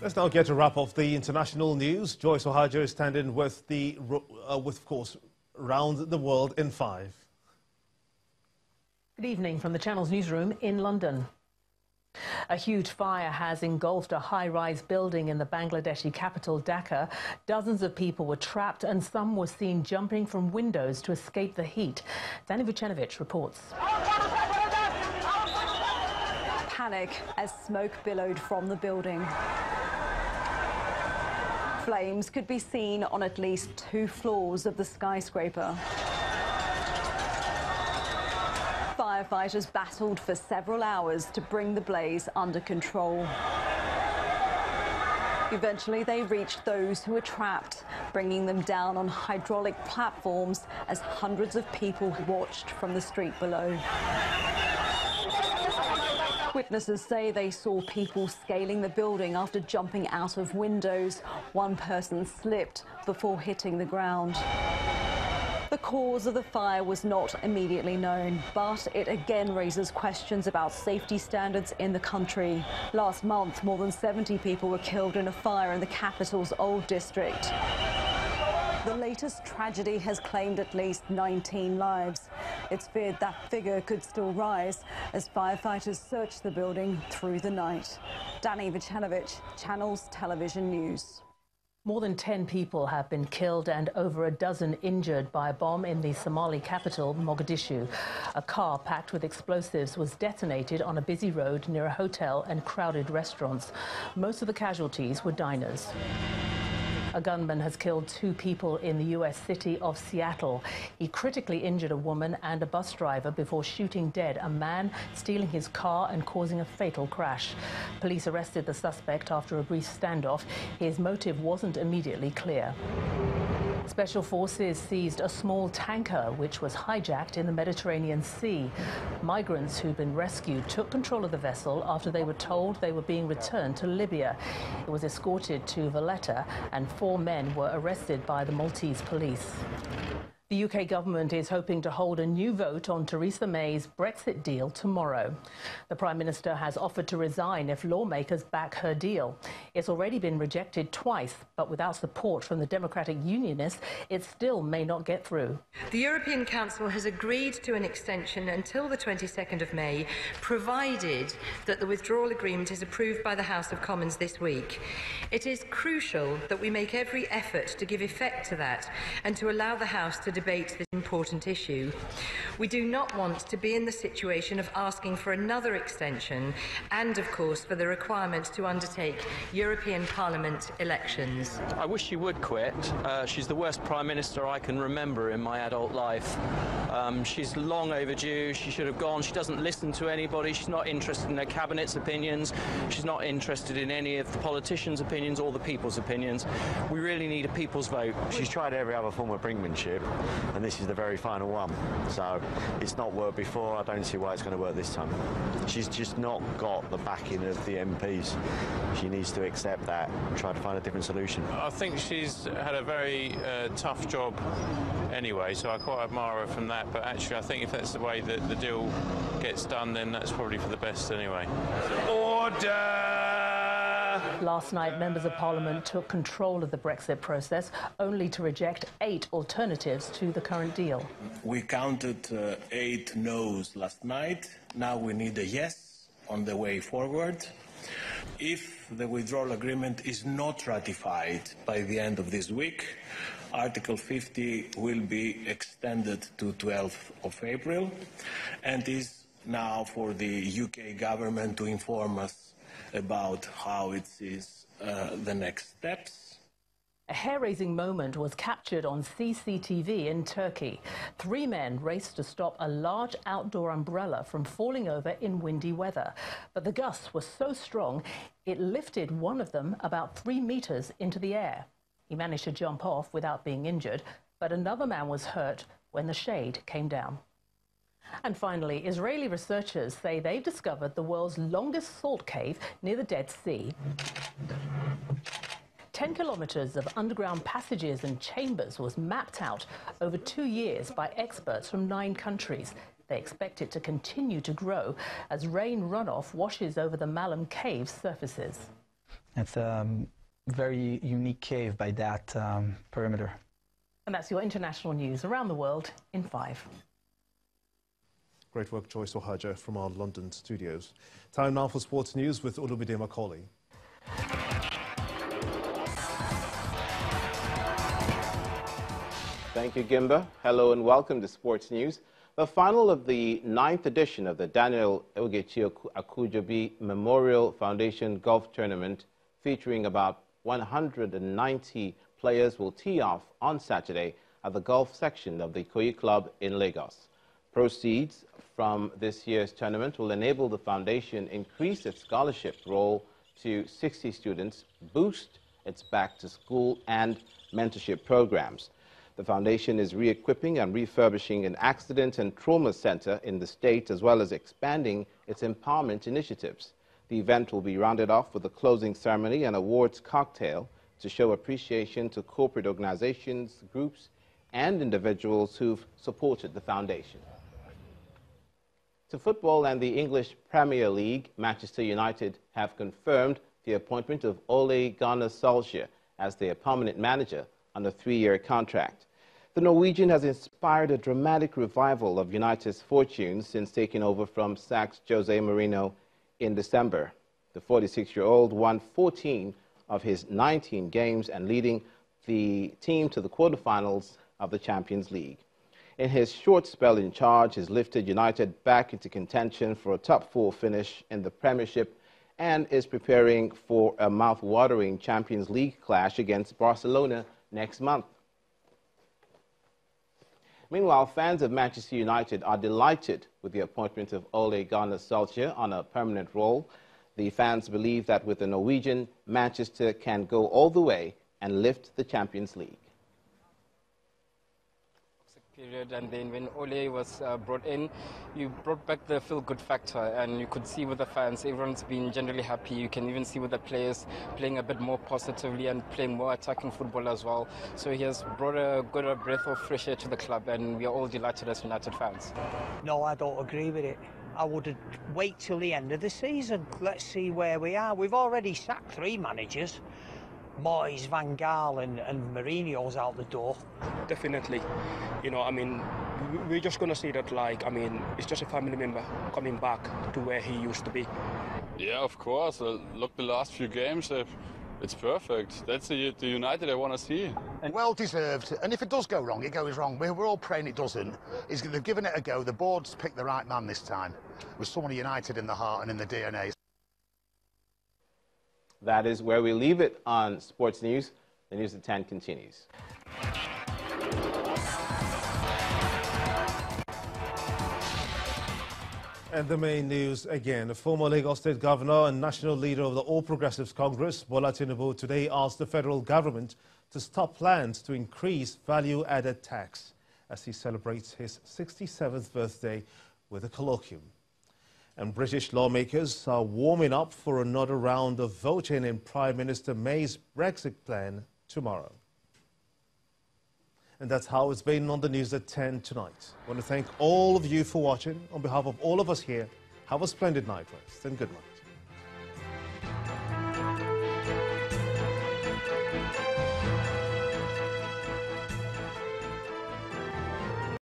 Let's now get a wrap of the international news. Joyce Ohajo is standing with of course, Round the World in 5. Good evening from the Channel's newsroom in London. A huge fire has engulfed a high-rise building in the Bangladeshi capital, Dhaka. Dozens of people were trapped and some were seen jumping from windows to escape the heat. Danny Vucinovic reports. Panic as smoke billowed from the building. Flames could be seen on at least 2 floors of the skyscraper. Firefighters battled for several hours to bring the blaze under control. Eventually, they reached those who were trapped, bringing them down on hydraulic platforms as hundreds of people watched from the street below. Witnesses say they saw people scaling the building after jumping out of windows. One person slipped before hitting the ground. The cause of the fire was not immediately known, but it again raises questions about safety standards in the country. Last month, more than 70 people were killed in a fire in the capital's Old District. The latest tragedy has claimed at least 19 lives. It's feared that figure could still rise as firefighters search the building through the night. Danny Vucinovic, Channel's Television News. More than 10 people have been killed and over a dozen injured by a bomb in the Somali capital, Mogadishu. A car packed with explosives was detonated on a busy road near a hotel and crowded restaurants. Most of the casualties were diners. A gunman has killed 2 people in the U.S. city of Seattle. He critically injured a woman and a bus driver before shooting dead a man, stealing his car and causing a fatal crash. Police arrested the suspect after a brief standoff. His motive wasn't immediately clear. Special forces seized a small tanker which was hijacked in the Mediterranean Sea. Migrants who'd been rescued took control of the vessel after they were told they were being returned to Libya. It was escorted to Valletta and 4 men were arrested by the Maltese police. The UK government is hoping to hold a new vote on Theresa May's Brexit deal tomorrow. The Prime Minister has offered to resign if lawmakers back her deal. It's already been rejected twice, but without support from the Democratic Unionists, it still may not get through. The European Council has agreed to an extension until the 22nd of May, provided that the withdrawal agreement is approved by the House of Commons this week. It is crucial that we make every effort to give effect to that and to allow the House to debate this important issue. We do not want to be in the situation of asking for another extension and, of course, for the requirement to undertake European Parliament elections. I wish she would quit. She's the worst Prime Minister I can remember in my adult life. She's long overdue. She should have gone. She doesn't listen to anybody. She's not interested in her cabinet's opinions. She's not interested in any of the politicians' opinions or the people's opinions. We really need a people's vote. She's tried every other form of brinkmanship, and this is the very final one. So it's not worked before. I don't see why it's going to work this time. She's just not got the backing of the MPs. She needs to accept that and try to find a different solution. I think she's had a very tough job anyway, so I quite admire her from that. But actually, I think if that's the way that the deal gets done, then that's probably for the best anyway. Order! Last night, members of Parliament took control of the Brexit process, only to reject 8 alternatives to the current deal. We counted 8 no's last night. Now we need a yes on the way forward. If the withdrawal agreement is not ratified by the end of this week, Article 50 will be extended to 12th of April and is now for the UK government to inform us about how it sees the next steps. A hair-raising moment was captured on CCTV in Turkey. 3 men raced to stop a large outdoor umbrella from falling over in windy weather. But the gusts were so strong, it lifted one of them about 3 meters into the air. He managed to jump off without being injured, but another man was hurt when the shade came down. And finally, Israeli researchers say they've discovered the world's longest salt cave near the Dead Sea. 10 kilometers of underground passages and chambers was mapped out over 2 years by experts from 9 countries. They expect it to continue to grow as rain runoff washes over the Malum Cave's surfaces. It's a very unique cave by that perimeter. And that's your international news around the world in 5. Great work, Joyce Ohaja, from our London studios. Time now for sports news with Olumide Macaulay. Thank you, Gimba. Hello and welcome to Sports News. The final of the 9th edition of the Daniel Ogechi Akujobi Memorial Foundation Golf Tournament, featuring about 190 players, will tee off on Saturday at the golf section of the Ikoyi Club in Lagos. Proceeds from this year's tournament will enable the foundation increase its scholarship roll to 60 students, boost its back-to-school and mentorship programs. The foundation is re-equipping and refurbishing an accident and trauma center in the state, as well as expanding its empowerment initiatives. The event will be rounded off with a closing ceremony and awards cocktail to show appreciation to corporate organizations, groups, and individuals who've supported the foundation. To football and the English Premier League, Manchester United have confirmed the appointment of Ole Gunnar Solskjaer as their permanent manager on a 3-year contract. The Norwegian has inspired a dramatic revival of United's fortunes since taking over from Sachs Jose Mourinho in December. The 46-year-old won 14 of his 19 games and leading the team to the quarterfinals of the Champions League. In his short spell in charge, he's lifted United back into contention for a top-4 finish in the Premiership and is preparing for a mouth-watering Champions League clash against Barcelona next month. Meanwhile, fans of Manchester United are delighted with the appointment of Ole Gunnar Solskjaer on a permanent role. The fans believe that with the Norwegian, Manchester can go all the way and lift the Champions League. Period, and then when Ole was brought in, you brought back the feel-good factor, and you could see with the fans, everyone's been generally happy. You can even see with the players playing a bit more positively and playing more attacking football as well. So he has brought a good breath of fresh air to the club, and we are all delighted as United fans. No, I don't agree with it. I would wait till the end of the season. Let's see where we are. We've already sacked 3 managers. Moyes, Van Gaal and Mourinho's out the door. Definitely. You know, I mean, we're just going to see that, like, I mean, it's just a family member coming back to where he used to be. Yeah, of course. Look, the last few games, it's perfect. That's the United I want to see. And well deserved. And if it does go wrong, it goes wrong. We're all praying it doesn't. They've given it a go. The board's picked the right man this time, with someone United in the heart and in the DNA. That is where we leave it on Sports News. The News at 10 continues. And the main news again. The former Lagos State Governor and national leader of the All Progressives Congress, Bola Tinubu, today asked the federal government to stop plans to increase value-added tax as he celebrates his 67th birthday with a colloquium. And British lawmakers are warming up for another round of voting in Prime Minister May's Brexit plan tomorrow. And that's how it's been on the News at 10 tonight. I want to thank all of you for watching. On behalf of all of us here, have a splendid night rest and good night.